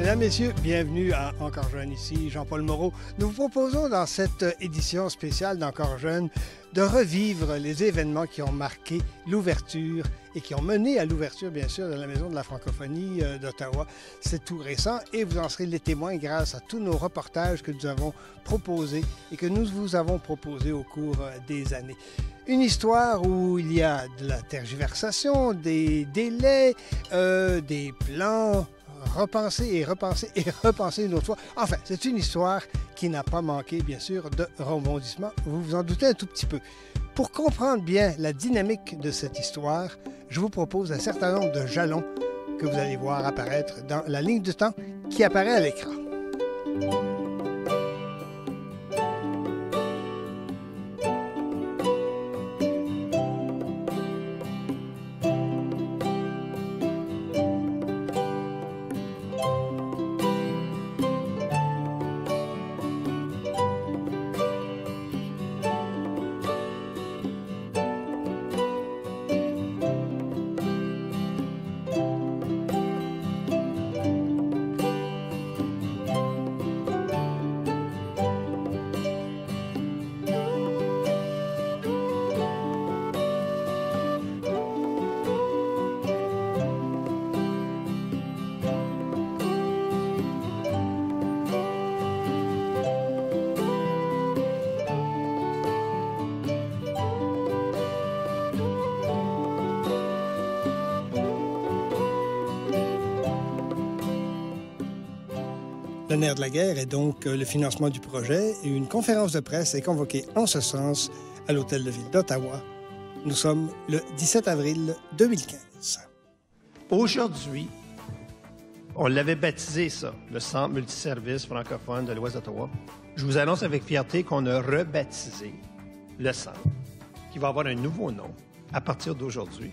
Mesdames, Messieurs, bienvenue à Encore Jeune, ici Jean-Paul Moreau. Nous vous proposons dans cette édition spéciale d'Encore Jeune de revivre les événements qui ont marqué l'ouverture et qui ont mené à l'ouverture, bien sûr, de la Maison de la francophonie d'Ottawa. C'est tout récent et vous en serez les témoins grâce à tous nos reportages que nous avons proposés et que nous vous avons proposés au cours des années. Une histoire où il y a de la tergiversation, des délais, des plans, repenser et repenser et repenser une autre fois. Enfin, c'est une histoire qui n'a pas manqué, bien sûr, de rebondissements. Vous vous en doutez un tout petit peu. Pour comprendre bien la dynamique de cette histoire, je vous propose un certain nombre de jalons que vous allez voir apparaître dans la ligne de temps qui apparaît à l'écran. Le nerf de la guerre est donc le financement du projet et une conférence de presse est convoquée en ce sens à l'Hôtel de Ville d'Ottawa. Nous sommes le 17 avril 2015. Aujourd'hui, on l'avait baptisé ça, le Centre multiservice francophone de l'Ouest d'Ottawa. Je vous annonce avec fierté qu'on a rebaptisé le centre, qui va avoir un nouveau nom à partir d'aujourd'hui.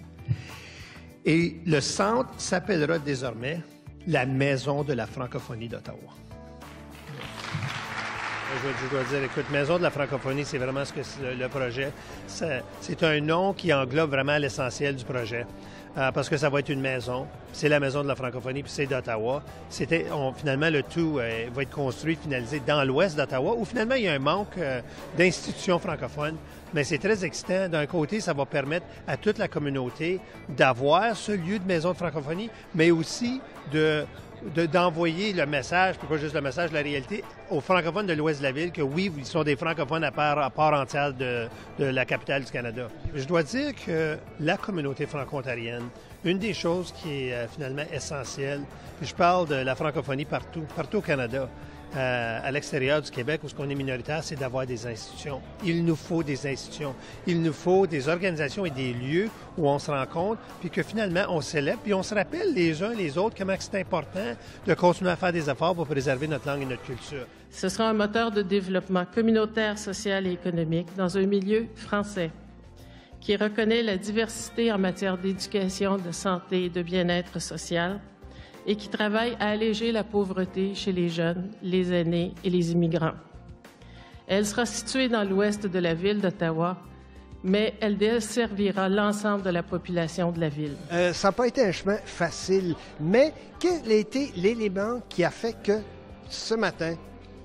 Et le centre s'appellera désormais la Maison de la francophonie d'Ottawa. Je dois dire, écoute, Maison de la francophonie, c'est vraiment ce que c'est le projet. C'est un nom qui englobe vraiment l'essentiel du projet. Parce que ça va être une maison. C'est la Maison de la francophonie, puis c'est d'Ottawa. Finalement, le tout va être construit, finalisé dans l'ouest d'Ottawa, où finalement, il y a un manque d'institutions francophones. Mais c'est très excitant. D'un côté, ça va permettre à toute la communauté d'avoir ce lieu de maison de francophonie, mais aussi d'envoyer le message, puis pas juste le message, la réalité, aux francophones de l'ouest de la ville, que oui, ils sont des francophones à part entière de la capitale du Canada. Je dois dire que la communauté franco-ontarienne, une des choses qui est finalement essentielle, puis je parle de la francophonie partout au Canada, à l'extérieur du Québec, où ce qu'on est minoritaire, c'est d'avoir des institutions. Il nous faut des institutions. Il nous faut des organisations et des lieux où on se rencontre, puis que finalement, on célèbre, puis on se rappelle les uns les autres comment c'est important de continuer à faire des efforts pour préserver notre langue et notre culture. Ce sera un moteur de développement communautaire, social et économique dans un milieu français qui reconnaît la diversité en matière d'éducation, de santé et de bien-être social, et qui travaille à alléger la pauvreté chez les jeunes, les aînés et les immigrants. Elle sera située dans l'ouest de la ville d'Ottawa, mais elle desservira l'ensemble de la population de la ville. Ça n'a pas été un chemin facile, mais quel a été l'élément qui a fait que ce matin,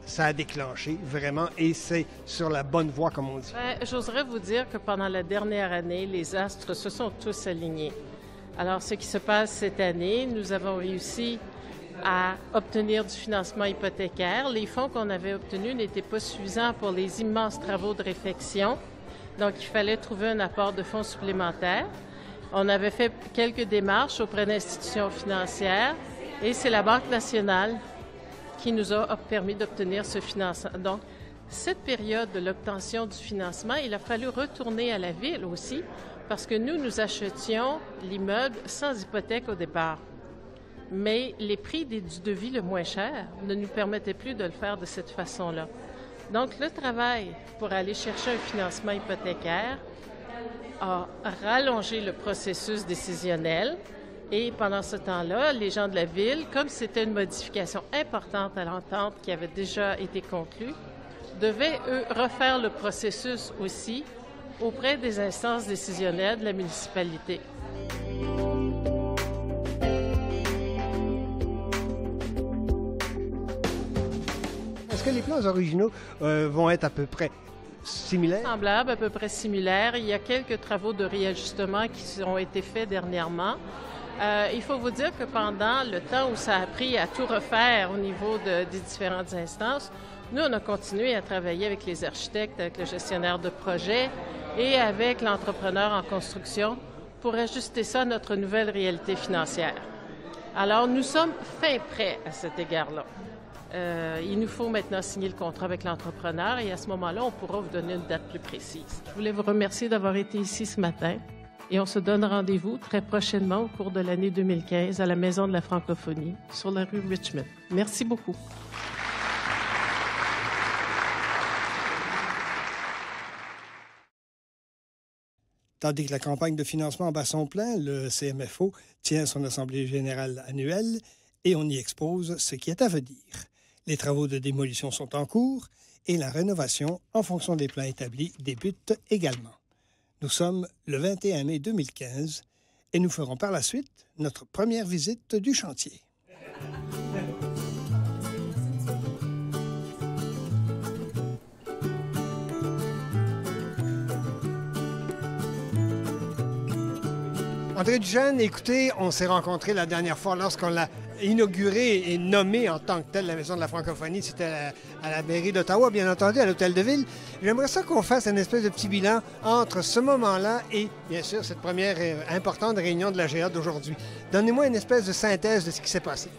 ça a déclenché vraiment et c'est sur la bonne voie, comme on dit? J'oserais vous dire que pendant la dernière année, les astres se sont tous alignés. Alors, ce qui se passe cette année, nous avons réussi à obtenir du financement hypothécaire. Les fonds qu'on avait obtenus n'étaient pas suffisants pour les immenses travaux de réfection. Donc, il fallait trouver un apport de fonds supplémentaires. On avait fait quelques démarches auprès d'institutions financières et c'est la Banque nationale qui nous a permis d'obtenir ce financement. Donc, cette période de l'obtention du financement, il a fallu retourner à la ville aussi parce que nous achetions l'immeuble sans hypothèque au départ. Mais les prix du devis le moins cher ne nous permettaient plus de le faire de cette façon-là. Donc, le travail pour aller chercher un financement hypothécaire a rallongé le processus décisionnel et pendant ce temps-là, les gens de la ville, comme c'était une modification importante à l'entente qui avait déjà été conclue, devaient, eux, refaire le processus aussi auprès des instances décisionnelles de la municipalité. les plans originaux vont être à peu près similaires? Semblable, à peu près similaire. Il y a quelques travaux de réajustement qui ont été faits dernièrement. Il faut vous dire que pendant le temps où ça a pris à tout refaire au niveau des différentes instances, nous, on a continué à travailler avec les architectes, avec le gestionnaire de projet et avec l'entrepreneur en construction pour ajuster ça à notre nouvelle réalité financière. Alors, nous sommes fin prêts à cet égard-là. Il nous faut maintenant signer le contrat avec l'entrepreneur et à ce moment-là, on pourra vous donner une date plus précise. Je voulais vous remercier d'avoir été ici ce matin et on se donne rendez-vous très prochainement au cours de l'année 2015 à la Maison de la Francophonie sur la rue Richmond. Merci beaucoup. Tandis que la campagne de financement bat son plein, le CMFO tient son assemblée générale annuelle et on y expose ce qui est à venir. Les travaux de démolition sont en cours et la rénovation, en fonction des plans établis, débute également. Nous sommes le 21 mai 2015 et nous ferons par la suite notre première visite du chantier. André Duchesne, écoutez, on s'est rencontrés la dernière fois lorsqu'on l'a inauguré et nommé en tant que tel la Maison de la Francophonie. C'était à la mairie d'Ottawa, bien entendu, à l'Hôtel de Ville. J'aimerais ça qu'on fasse une espèce de petit bilan entre ce moment-là et, bien sûr, cette première importante réunion de la GA d'aujourd'hui. Donnez-moi une espèce de synthèse de ce qui s'est passé.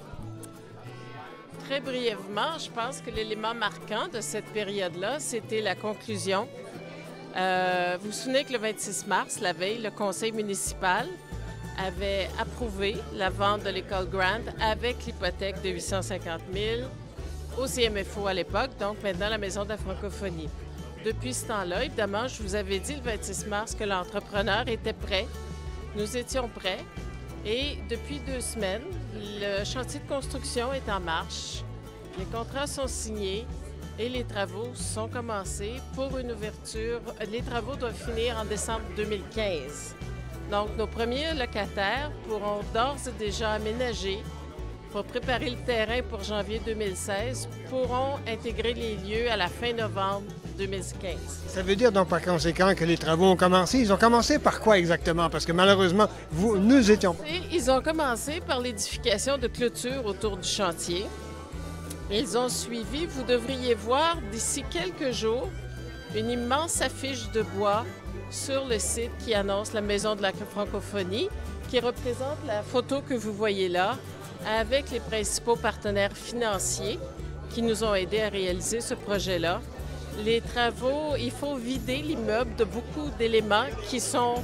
Très brièvement, je pense que l'élément marquant de cette période-là, c'était la conclusion. Vous vous souvenez que le 26 mars, la veille, le conseil municipal avait approuvé la vente de l'école Grant avec l'hypothèque de 850 000 au CMFO à l'époque, donc maintenant la Maison de la Francophonie. Depuis ce temps-là, évidemment, je vous avais dit le 26 mars que l'entrepreneur était prêt. Nous étions prêts et depuis 2 semaines, le chantier de construction est en marche. Les contrats sont signés et les travaux sont commencés pour une ouverture. Les travaux doivent finir en décembre 2015. Donc, nos premiers locataires pourront d'ores et déjà aménager pour préparer le terrain pour janvier 2016, pourront intégrer les lieux à la fin novembre 2015. Ça veut dire donc par conséquent que les travaux ont commencé. Ils ont commencé par quoi exactement? Parce que malheureusement, nous étions... Ils ont commencé par l'édification de clôtures autour du chantier. Ils ont suivi, vous devriez voir d'ici quelques jours, une immense affiche de bois sur le site qui annonce la Maison de la Francophonie, qui représente la photo que vous voyez là, avec les principaux partenaires financiers qui nous ont aidés à réaliser ce projet-là. Les travaux, il faut vider l'immeuble de beaucoup d'éléments qui sont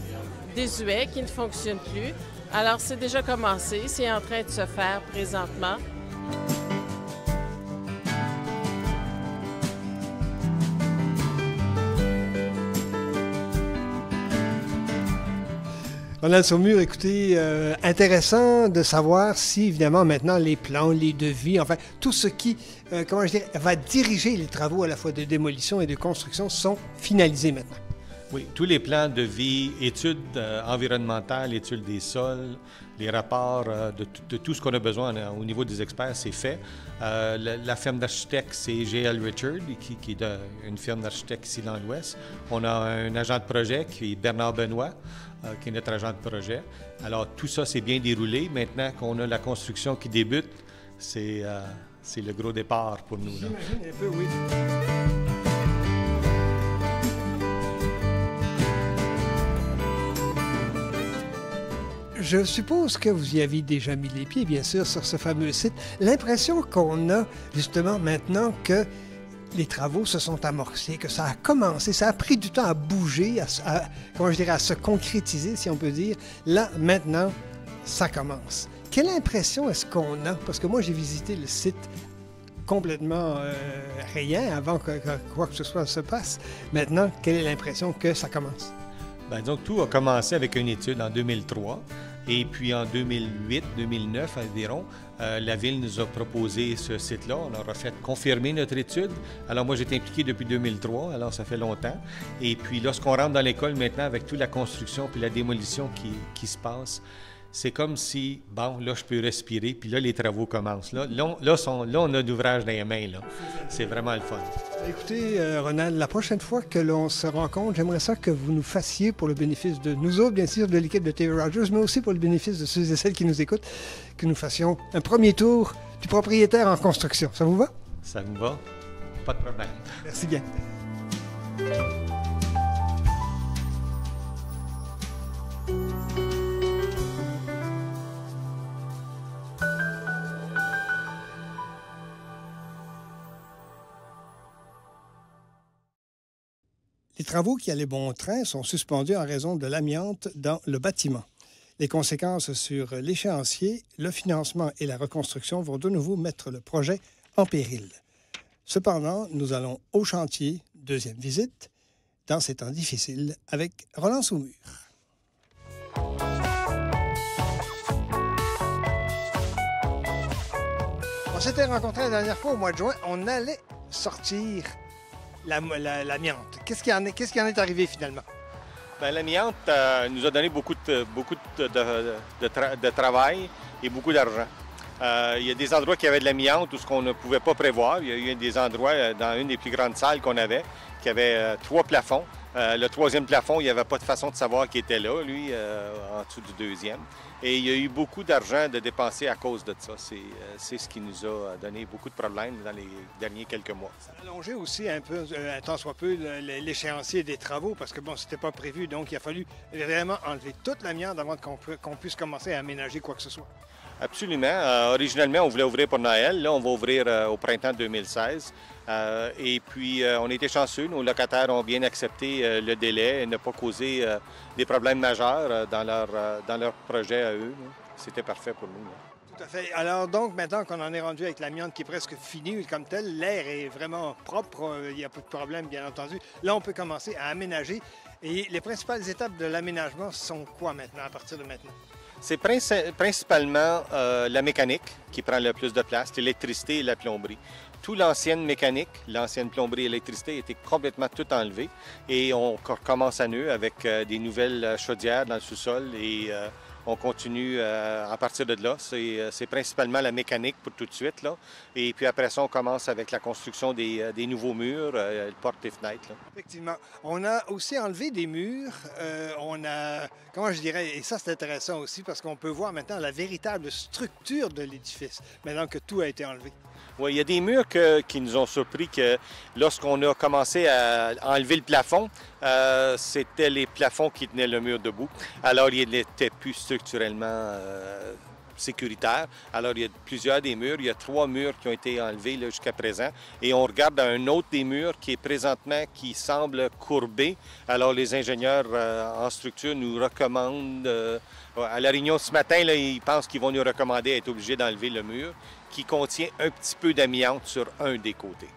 désuets, qui ne fonctionnent plus. Alors, c'est déjà commencé, c'est en train de se faire présentement. Ronald Saumur, écoutez, intéressant de savoir si, évidemment, maintenant, les plans, les devis, enfin, tout ce qui, va diriger les travaux à la fois de démolition et de construction sont finalisés maintenant. Oui, tous les plans de vie, études environnementales, études des sols, les rapports de tout ce qu'on a besoin au niveau des experts, c'est fait. La firme d'architectes, c'est G.L. Richard, qui est une firme d'architectes ici dans l'Ouest. On a un agent de projet qui est Bernard Benoît, qui est notre agent de projet. Alors, tout ça s'est bien déroulé. Maintenant qu'on a la construction qui débute, c'est le gros départ pour nous. J'imagine un peu, oui. Je suppose que vous y avez déjà mis les pieds, bien sûr, sur ce fameux site. L'impression qu'on a, justement, maintenant que les travaux se sont amorcés, que ça a commencé, ça a pris du temps à bouger, à se concrétiser, si on peut dire. Là, maintenant, ça commence. Quelle impression est-ce qu'on a? Parce que moi, j'ai visité le site complètement rien avant que quoi que ce soit se passe. Maintenant, quelle est l'impression que ça commence? Bien, donc, tout a commencé avec une étude en 2003. Et puis en 2008-2009 environ, la Ville nous a proposé ce site-là. On aura fait confirmer notre étude. Alors moi, j'étais impliqué depuis 2003, alors ça fait longtemps. Et puis lorsqu'on rentre dans l'école maintenant avec toute la construction puis la démolition qui se passe, c'est comme si, bon, là, je peux respirer, puis là, les travaux commencent. Là, on a l'ouvrage dans les mains, là. C'est vraiment le fun. Écoutez, Ronald, la prochaine fois que l'on se rencontre, j'aimerais ça que vous nous fassiez, pour le bénéfice de nous autres, bien sûr, de l'équipe de TV Rogers, mais aussi pour le bénéfice de ceux et celles qui nous écoutent, que nous fassions un premier tour du propriétaire en construction. Ça vous va? Ça me va? Pas de problème. Merci bien. Les travaux qui allaient bon train sont suspendus en raison de l'amiante dans le bâtiment. Les conséquences sur l'échéancier, le financement et la reconstruction vont de nouveau mettre le projet en péril. Cependant, nous allons au chantier, deuxième visite, dans ces temps difficiles, avec Roland Saumur. On s'était rencontrés la dernière fois au mois de juin. On allait sortir l'amiante. Qu'est-ce qui en est arrivé finalement? Bien, l'amiante nous a donné beaucoup de travail et beaucoup d'argent. Il y a des endroits qui avaient de l'amiante où ce qu'on ne pouvait pas prévoir. Il y a eu des endroits dans une des plus grandes salles qu'on avait qui avait 3 plafonds. Le 3e plafond, il n'y avait pas de façon de savoir qu'il était là, lui, en dessous du 2e. Et il y a eu beaucoup d'argent de dépenser à cause de ça. C'est ce qui nous a donné beaucoup de problèmes dans les derniers quelques mois. Ça a allongé aussi un peu, un tant soit peu, l'échéancier des travaux parce que, bon, c'était pas prévu. Donc, il a fallu vraiment enlever toute l'amiante avant qu'on puisse commencer à aménager quoi que ce soit. Absolument. Originellement, on voulait ouvrir pour Noël. Là, on va ouvrir au printemps 2016. Et puis, on était chanceux. Nos locataires ont bien accepté le délai et ne pas causé des problèmes majeurs dans leur projet à eux. C'était parfait pour nous. Tout à fait. Alors donc, maintenant qu'on en est rendu avec l'amiante qui est presque finie comme telle, l'air est vraiment propre, il n'y a pas de problème, bien entendu. Là, on peut commencer à aménager. Et les principales étapes de l'aménagement sont quoi maintenant, à partir de maintenant? C'est principalement la mécanique qui prend le plus de place, l'électricité et la plomberie. Toute l'ancienne mécanique, l'ancienne plomberie et l'électricité était complètement tout enlevée et on recommence à neuf avec des nouvelles chaudières dans le sous-sol et on continue à partir de là. C'est principalement la mécanique pour tout de suite. Là. Et puis après ça, on commence avec la construction des nouveaux murs, portes et fenêtres. Là. Effectivement. On a aussi enlevé des murs. On a, comment je dirais, et ça c'est intéressant aussi parce qu'on peut voir maintenant la véritable structure de l'édifice, maintenant que tout a été enlevé. Oui, il y a des murs qui nous ont surpris que lorsqu'on a commencé à enlever le plafond, c'était les plafonds qui tenaient le mur debout. Alors, il n'était plus structurellement sécuritaire. Alors, il y a plusieurs des murs. Il y a 3 murs qui ont été enlevés jusqu'à présent. Et on regarde un autre des murs qui est présentement, qui semble courbé. Alors, les ingénieurs en structure nous recommandent, à la réunion ce matin, là, ils pensent qu'ils vont nous recommander d'être obligés d'enlever le mur qui contient un petit peu d'amiante sur un des côtés.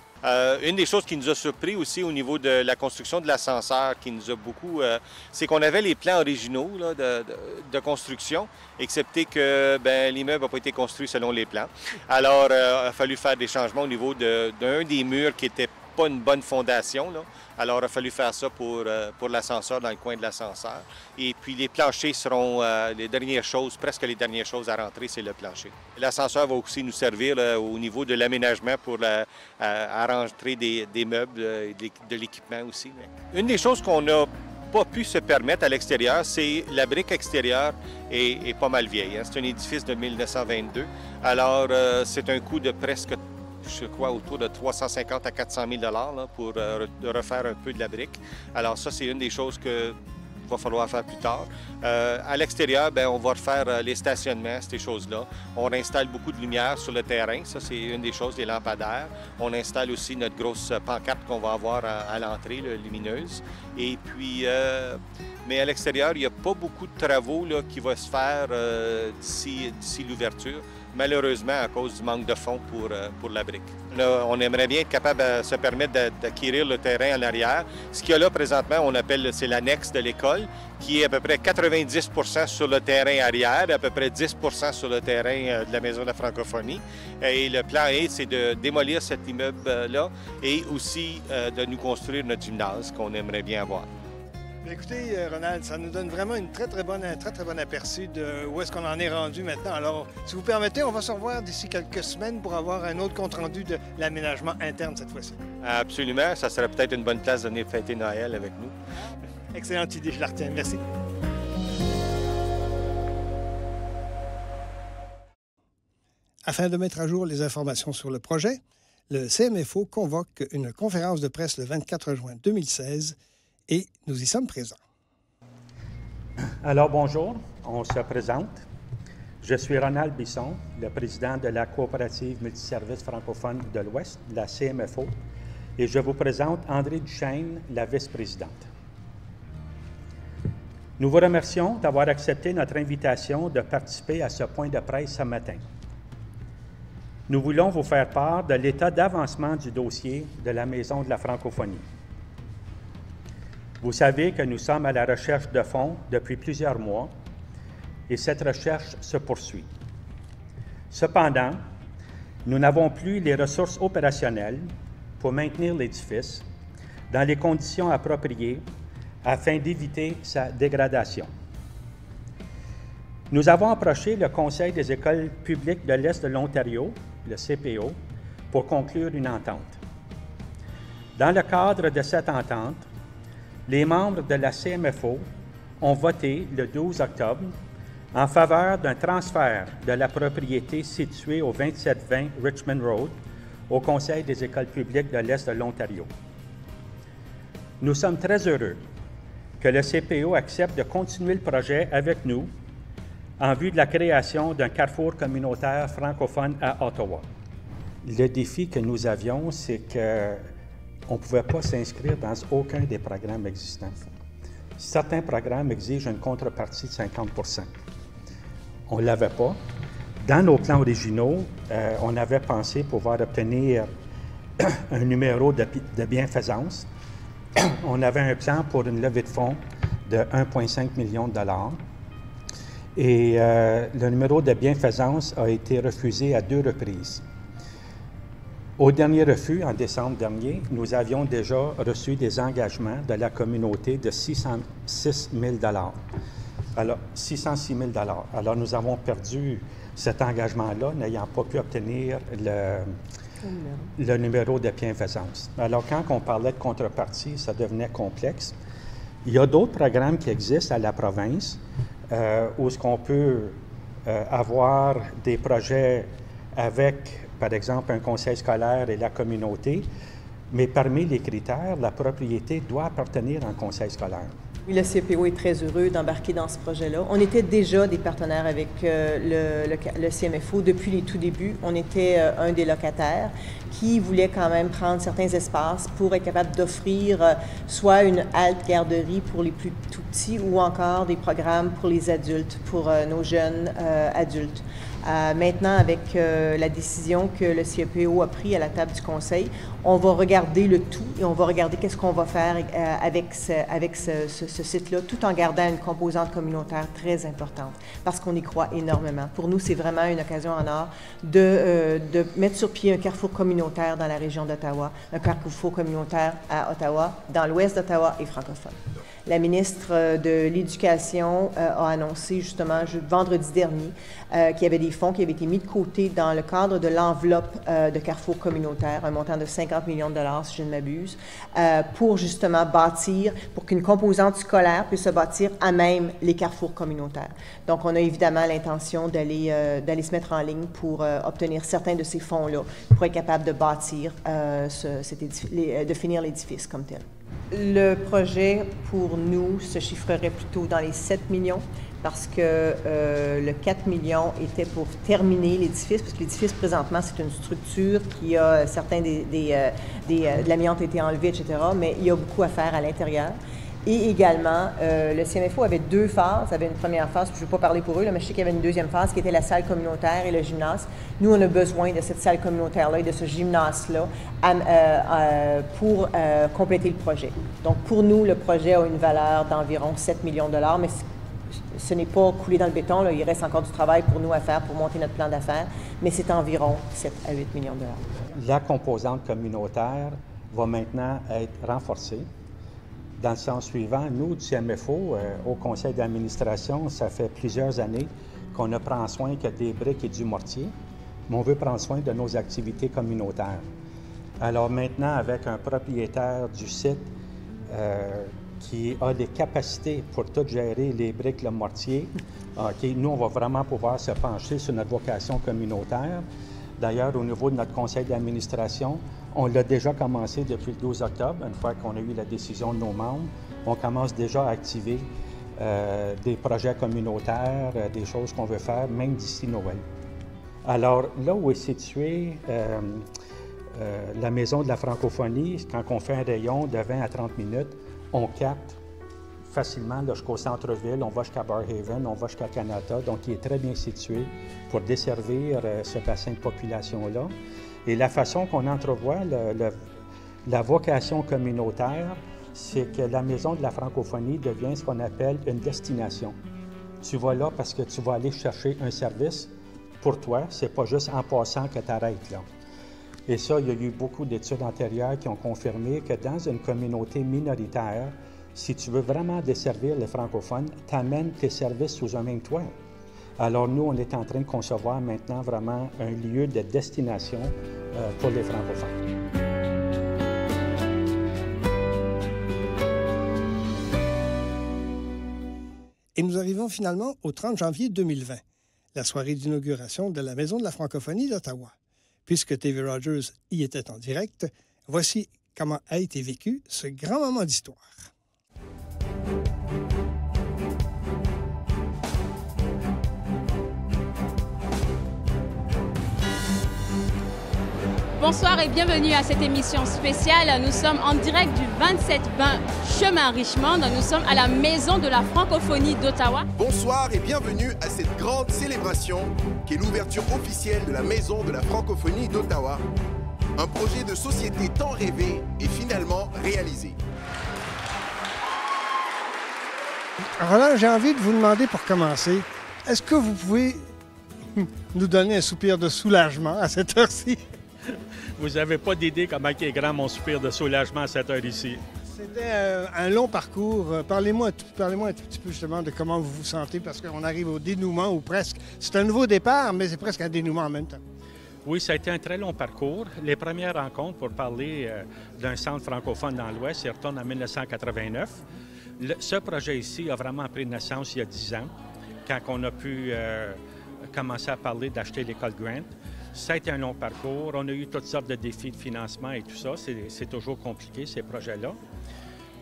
Une des choses qui nous a surpris aussi au niveau de la construction de l'ascenseur, qui nous a beaucoup, c'est qu'on avait les plans originaux là, de construction, excepté que l'immeuble n'a pas été construit selon les plans. Alors, il a fallu faire des changements au niveau d'un des murs qui n'était pas une bonne fondation. Là. Alors, il a fallu faire ça pour l'ascenseur, dans le coin de l'ascenseur. Et puis, les planchers seront les dernières choses, presque les dernières choses à rentrer, c'est le plancher. L'ascenseur va aussi nous servir au niveau de l'aménagement pour à rentrer des meubles, de l'équipement aussi. Une des choses qu'on n'a pas pu se permettre à l'extérieur, c'est la brique extérieure est pas mal vieille. Hein. C'est un édifice de 1922. Alors, c'est un coût de presque, je crois, autour de 350 à 400 000 $ pour refaire un peu de la brique. Alors ça, c'est une des choses qu'il va falloir faire plus tard. À l'extérieur, on va refaire les stationnements, ces choses-là. On installe beaucoup de lumière sur le terrain. Ça, c'est une des choses, les lampadaires. On installe aussi notre grosse pancarte qu'on va avoir à l'entrée, lumineuse. Et puis, mais à l'extérieur, il n'y a pas beaucoup de travaux là, qui vont se faire d'ici l'ouverture. Malheureusement, à cause du manque de fonds pour la brique. Là, on aimerait bien être capable de se permettre d'acquérir le terrain en arrière. Ce qu'il y a là présentement, on appelle, c'est l'annexe de l'école, qui est à peu près 90 % sur le terrain arrière, à peu près 10 % sur le terrain de la Maison de la Francophonie. Et le plan c'est de démolir cet immeuble-là et aussi de nous construire notre gymnase qu'on aimerait bien avoir. Écoutez, Ronald, ça nous donne vraiment un très bon aperçu de où est-ce qu'on en est rendu maintenant. Alors, si vous permettez, on va se revoir d'ici quelques semaines pour avoir un autre compte-rendu de l'aménagement interne cette fois-ci. Absolument. Ça serait peut-être une bonne place de venir fêter Noël avec nous. Excellente idée, je la retiens. Merci. Afin de mettre à jour les informations sur le projet, le CMFO convoque une conférence de presse le 24 juin 2016 et nous y sommes présents. Alors bonjour, on se présente. Je suis Ronald Bisson, le président de la coopérative multiservice francophone de l'Ouest, la CMFO, et je vous présente André Duchesne, la vice-présidente. Nous vous remercions d'avoir accepté notre invitation de participer à ce point de presse ce matin. Nous voulons vous faire part de l'état d'avancement du dossier de la Maison de la francophonie. Vous savez que nous sommes à la recherche de fonds depuis plusieurs mois et cette recherche se poursuit. Cependant, nous n'avons plus les ressources opérationnelles pour maintenir l'édifice dans les conditions appropriées afin d'éviter sa dégradation. Nous avons approché le Conseil des écoles publiques de l'Est de l'Ontario, le CPO, pour conclure une entente. Dans le cadre de cette entente, les membres de la CMFO ont voté le 12 octobre en faveur d'un transfert de la propriété située au 2720 Richmond Road au Conseil des écoles publiques de l'Est de l'Ontario. Nous sommes très heureux que le CPO accepte de continuer le projet avec nous en vue de la création d'un carrefour communautaire francophone à Ottawa. Le défi que nous avions, c'est qu'on ne pouvait pas s'inscrire dans aucun des programmes existants. Certains programmes exigent une contrepartie de 50 %. On ne l'avait pas. Dans nos plans originaux, on avait pensé pouvoir obtenir un numéro de bienfaisance. On avait un plan pour une levée de fonds de 1,5 million de dollars. Et le numéro de bienfaisance a été refusé à 2 reprises. Au dernier refus, en décembre dernier, nous avions déjà reçu des engagements de la communauté de 606 000 $. Alors, 606 000 $. Alors, nous avons perdu cet engagement-là, n'ayant pas pu obtenir le numéro de bienfaisance. Alors, quand on parlait de contrepartie, ça devenait complexe. Il y a d'autres programmes qui existent à la province, où est-ce qu'on peut avoir des projets avec, par exemple, un conseil scolaire et la communauté, mais parmi les critères, la propriété doit appartenir à un conseil scolaire. Le CPO est très heureux d'embarquer dans ce projet-là. On était déjà des partenaires avec le CMFO depuis les tout débuts. On était un des locataires qui voulait quand même prendre certains espaces pour être capable d'offrir soit une halte garderie pour les plus tout petits ou encore des programmes pour les adultes, pour nos jeunes adultes. Maintenant, avec la décision que le CPO a prise à la table du Conseil, on va regarder le tout et on va regarder qu'est-ce qu'on va faire avec ce site-là, tout en gardant une composante communautaire très importante, parce qu'on y croit énormément. Pour nous, c'est vraiment une occasion en or de mettre sur pied un carrefour communautaire dans la région d'Ottawa, un carrefour communautaire à Ottawa, dans l'ouest d'Ottawa et francophone. La ministre de l'Éducation a annoncé justement vendredi dernier qu'il y avait des fonds qui avaient été mis de côté dans le cadre de l'enveloppe de Carrefour communautaire, un montant de 50 millions de dollars, si je ne m'abuse, pour justement bâtir, pour qu'une composante scolaire puisse se bâtir à même les carrefours communautaires. Donc, on a évidemment l'intention d'aller se mettre en ligne pour obtenir certains de ces fonds-là, pour être capable de bâtir, de finir l'édifice comme tel. Le projet, pour nous, se chiffrerait plutôt dans les 7 millions parce que le 4 millions était pour terminer l'édifice, parce que l'édifice, présentement, c'est une structure qui a certains de l'amiante a été enlevé, etc., mais il y a beaucoup à faire à l'intérieur. Et également, le CMFO avait 2 phases. Il avait une première phase, je ne vais pas parler pour eux, là, mais je sais qu'il y avait une deuxième phase qui était la salle communautaire et le gymnase. Nous, on a besoin de cette salle communautaire-là et de ce gymnase-là pour compléter le projet. Donc, pour nous, le projet a une valeur d'environ 7 millions de dollars, mais ce n'est pas coulé dans le béton. Là. Il reste encore du travail pour nous à faire pour monter notre plan d'affaires, mais c'est environ 7 à 8 millions de dollars. La composante communautaire va maintenant être renforcée. dans le sens suivant. Nous, du CMFO, au conseil d'administration, ça fait plusieurs années qu'on ne prend soin que des briques et du mortier, mais on veut prendre soin de nos activités communautaires. Alors maintenant, avec un propriétaire du site qui a des capacités pour tout gérer les briques, le mortier, nous, on va vraiment pouvoir se pencher sur notre vocation communautaire. D'ailleurs, au niveau de notre conseil d'administration, on l'a déjà commencé depuis le 12 octobre, une fois qu'on a eu la décision de nos membres. On commence déjà à activer des projets communautaires, des choses qu'on veut faire, même d'ici Noël. Alors, là où est située la Maison de la francophonie, quand on fait un rayon de 20 à 30 minutes, on capte facilement jusqu'au centre-ville, on va jusqu'à Barrhaven, on va jusqu'à Kanata, donc il est très bien situé pour desservir ce bassin de population-là. Et la façon qu'on entrevoit la vocation communautaire, c'est que la Maison de la francophonie devient ce qu'on appelle une destination. Tu vas là parce que tu vas aller chercher un service pour toi, c'est pas juste en passant que tu arrêtes là. Et ça, il y a eu beaucoup d'études antérieures qui ont confirmé que dans une communauté minoritaire, si tu veux vraiment desservir les francophones, tu amènes tes services sous un même toit. Alors nous, on est en train de concevoir maintenant vraiment un lieu de destination pour les francophones. Et nous arrivons finalement au 30 janvier 2020, la soirée d'inauguration de la Maison de la francophonie d'Ottawa. Puisque TV Rogers y était en direct, voici comment a été vécu ce grand moment d'histoire. Bonsoir et bienvenue à cette émission spéciale. Nous sommes en direct du 2720 chemin Richmond. Nous sommes à la Maison de la francophonie d'Ottawa. Bonsoir et bienvenue à cette grande célébration qui est l'ouverture officielle de la Maison de la francophonie d'Ottawa. Un projet de société tant rêvé et finalement réalisé. Alors là, j'ai envie de vous demander pour commencer, est-ce que vous pouvez nous donner un soupir de soulagement à cette heure-ci? Vous n'avez pas d'idée comment est grand mon soupir de soulagement à cette heure ici. C'était un long parcours. Parlez-moi un tout petit peu justement de comment vous vous sentez, parce qu'on arrive au dénouement ou presque. C'est un nouveau départ, mais c'est presque un dénouement en même temps. Oui, ça a été un très long parcours. Les premières rencontres pour parler d'un centre francophone dans l'Ouest, il retourne en 1989. Ce projet ici a vraiment pris naissance il y a 10 ans, quand on a pu commencer à parler d'acheter l'école Grant. Ça a été un long parcours. On a eu toutes sortes de défis de financement et tout ça. C'est toujours compliqué, ces projets-là.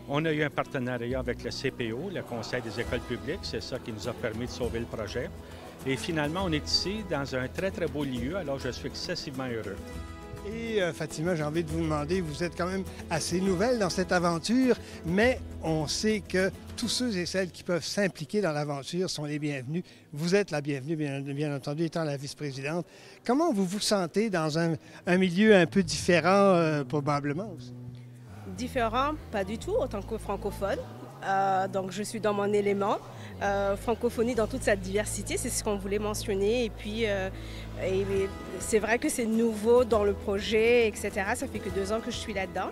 On a eu un partenariat avec le CPO, le Conseil des écoles publiques. C'est ça qui nous a permis de sauver le projet. Et finalement, on est ici dans un très, très beau lieu. Alors, je suis excessivement heureux. Et Fatima, j'ai envie de vous demander, vous êtes quand même assez nouvelle dans cette aventure, mais on sait que tous ceux et celles qui peuvent s'impliquer dans l'aventure sont les bienvenus. Vous êtes la bienvenue, bien entendu, étant la vice-présidente. Comment vous vous sentez dans un milieu un peu différent, probablement aussi? Différent, pas du tout, en tant que francophone. Donc, je suis dans mon élément. Francophonie dans toute sa diversité, c'est ce qu'on voulait mentionner. Et puis, c'est vrai que c'est nouveau dans le projet, etc. Ça fait que 2 ans que je suis là-dedans.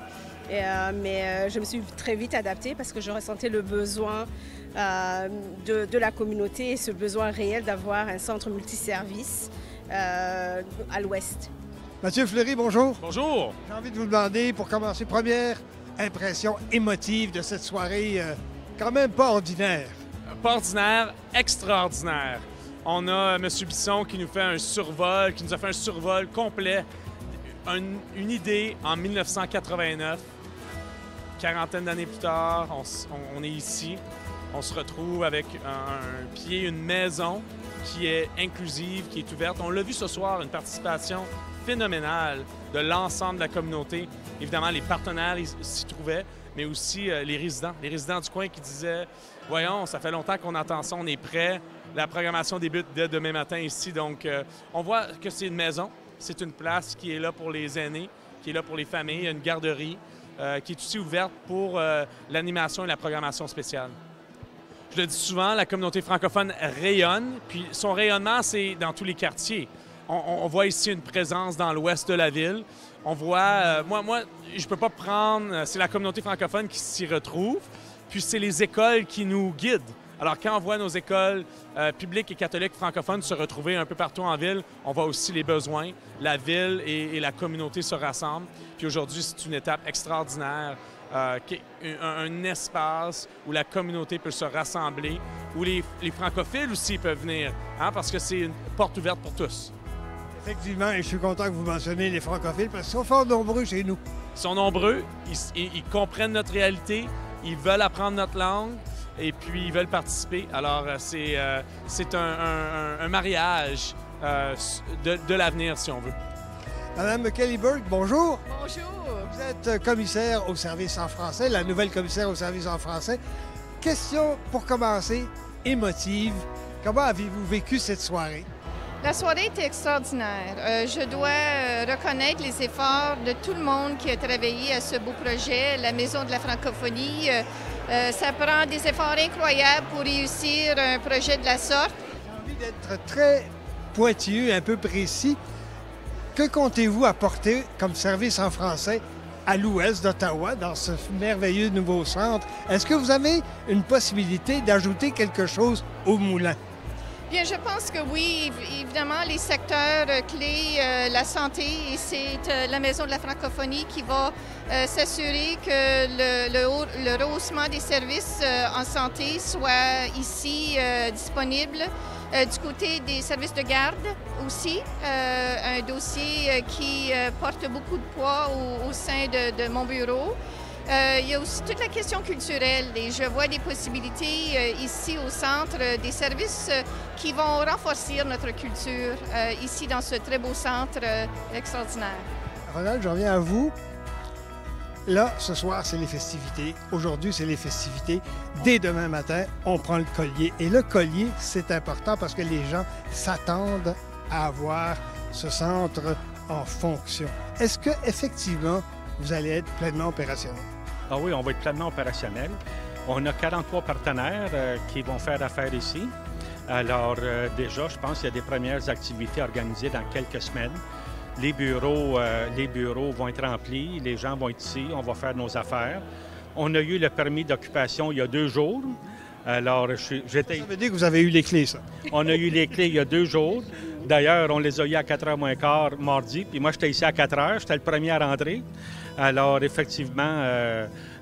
Mais je me suis très vite adaptée parce que je ressentais le besoin de la communauté et ce besoin réel d'avoir un centre multiservice à l'Ouest. Mathieu Fleury, bonjour. Bonjour. J'ai envie de vous demander, pour commencer, première impression émotive de cette soirée quand même pas ordinaire. Pas ordinaire, extraordinaire. On a M. Bisson qui nous fait un survol, qui nous a fait un survol complet. Une idée en 1989. Quarantaine d'années plus tard, on est ici. On se retrouve avec un pied, une maison qui est inclusive, qui est ouverte. On l'a vu ce soir, une participation phénoménale de l'ensemble de la communauté. Évidemment, les partenaires s'y trouvaient, mais aussi les résidents du coin qui disaient « Voyons, ça fait longtemps qu'on entend ça, on est prêt. La programmation débute dès demain matin ici. » Donc, on voit que c'est une maison, c'est une place qui est là pour les aînés, qui est là pour les familles, il y a une garderie qui est aussi ouverte pour l'animation et la programmation spéciale. Je le dis souvent, la communauté francophone rayonne, puis son rayonnement, c'est dans tous les quartiers. On voit ici une présence dans l'ouest de la ville. On voit, moi, je ne peux pas prendre, c'est la communauté francophone qui s'y retrouve, puis c'est les écoles qui nous guident. Alors, quand on voit nos écoles publiques et catholiques francophones se retrouver un peu partout en ville, on voit aussi les besoins. La ville et la communauté se rassemblent. Puis aujourd'hui, c'est une étape extraordinaire, un espace où la communauté peut se rassembler, où les francophiles aussi peuvent venir, hein, parce que c'est une porte ouverte pour tous. Effectivement, et je suis content que vous mentionniez les francophiles parce qu'ils sont fort nombreux chez nous. Ils sont nombreux, ils comprennent notre réalité, ils veulent apprendre notre langue et puis ils veulent participer. Alors, c'est un mariage de l'avenir, si on veut. Madame Kellyberg, bonjour. Bonjour. Vous êtes commissaire au service en français, la nouvelle commissaire au service en français. Question pour commencer, émotive. Comment avez-vous vécu cette soirée? La soirée était extraordinaire. Je dois reconnaître les efforts de tout le monde qui a travaillé à ce beau projet, la Maison de la francophonie. Ça prend des efforts incroyables pour réussir un projet de la sorte. J'ai envie d'être très pointilleux, un peu précis. Que comptez-vous apporter comme service en français à l'ouest d'Ottawa, dans ce merveilleux nouveau centre? Est-ce que vous avez une possibilité d'ajouter quelque chose au moulin? Bien, je pense que oui. Évidemment, les secteurs clés, la santé, et c'est la Maison de la francophonie qui va s'assurer que le rehaussement des services en santé soit ici disponible. Du côté des services de garde aussi, un dossier qui porte beaucoup de poids au sein de mon bureau. Il y a aussi toute la question culturelle et je vois des possibilités ici au centre, des services qui vont renforcer notre culture ici dans ce très beau centre extraordinaire. Ronald, je reviens à vous. Là, ce soir, c'est les festivités. Aujourd'hui, c'est les festivités. Dès demain matin, on prend le collier. Et le collier, c'est important parce que les gens s'attendent à avoir ce centre en fonction. Est-ce qu'effectivement, vous allez être pleinement opérationnel? Ah oui, on va être pleinement opérationnel. On a 43 partenaires qui vont faire affaire ici. Alors déjà, je pense qu'il y a des premières activités organisées dans quelques semaines. Les bureaux vont être remplis, les gens vont être ici, on va faire nos affaires. On a eu le permis d'occupation il y a 2 jours. Alors, j'étais... Ça veut dire que vous avez eu les clés, ça? On a eu les clés il y a 2 jours. D'ailleurs, on les a eu à 4h moins quart mardi, puis moi, j'étais ici à 4h, j'étais le premier à rentrer. Alors, effectivement,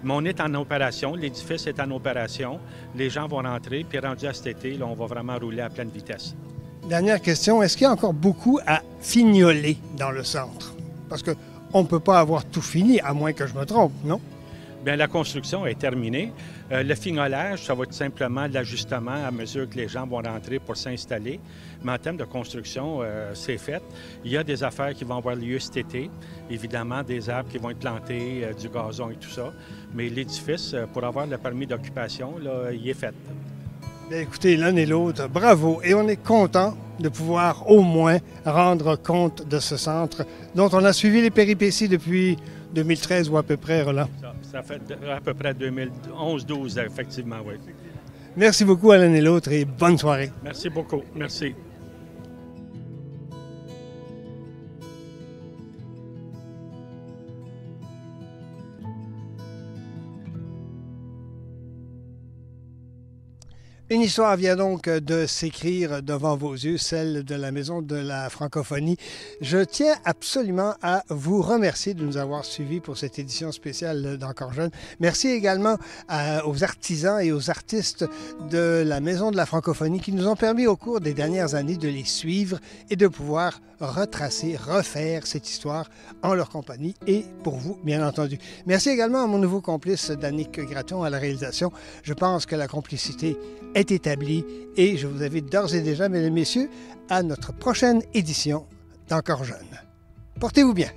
on est en opération, l'édifice est en opération, les gens vont rentrer, puis rendu à cet été, là, on va vraiment rouler à pleine vitesse. Dernière question, est-ce qu'il y a encore beaucoup à fignoler dans le centre? Parce qu'on ne peut pas avoir tout fini, à moins que je me trompe, non? Bien, la construction est terminée. Le fignolage, ça va être simplement de l'ajustement à mesure que les gens vont rentrer pour s'installer. Mais en termes de construction, c'est fait. Il y a des affaires qui vont avoir lieu cet été. Évidemment, des arbres qui vont être plantés, du gazon et tout ça. Mais l'édifice, pour avoir le permis d'occupation, là, il est fait. Bien, écoutez, l'un et l'autre, bravo. Et on est content de pouvoir au moins rendre compte de ce centre dont on a suivi les péripéties depuis 2013 ou à peu près, Roland. Ça fait à peu près 2011-12, effectivement, oui. Merci beaucoup à l'un et l'autre et bonne soirée. Merci beaucoup. Merci. Une histoire vient donc de s'écrire devant vos yeux, celle de la Maison de la francophonie. Je tiens absolument à vous remercier de nous avoir suivis pour cette édition spéciale d'Encore Jeune. Merci également aux artisans et aux artistes de la Maison de la francophonie qui nous ont permis au cours des dernières années de les suivre et de pouvoir retracer, refaire cette histoire en leur compagnie et pour vous, bien entendu. Merci également à mon nouveau complice, Danick Gratton, à la réalisation. Je pense que la complicité est établie et je vous invite d'ores et déjà, mesdames et messieurs, à notre prochaine édition d'Encore Jeune. Portez-vous bien.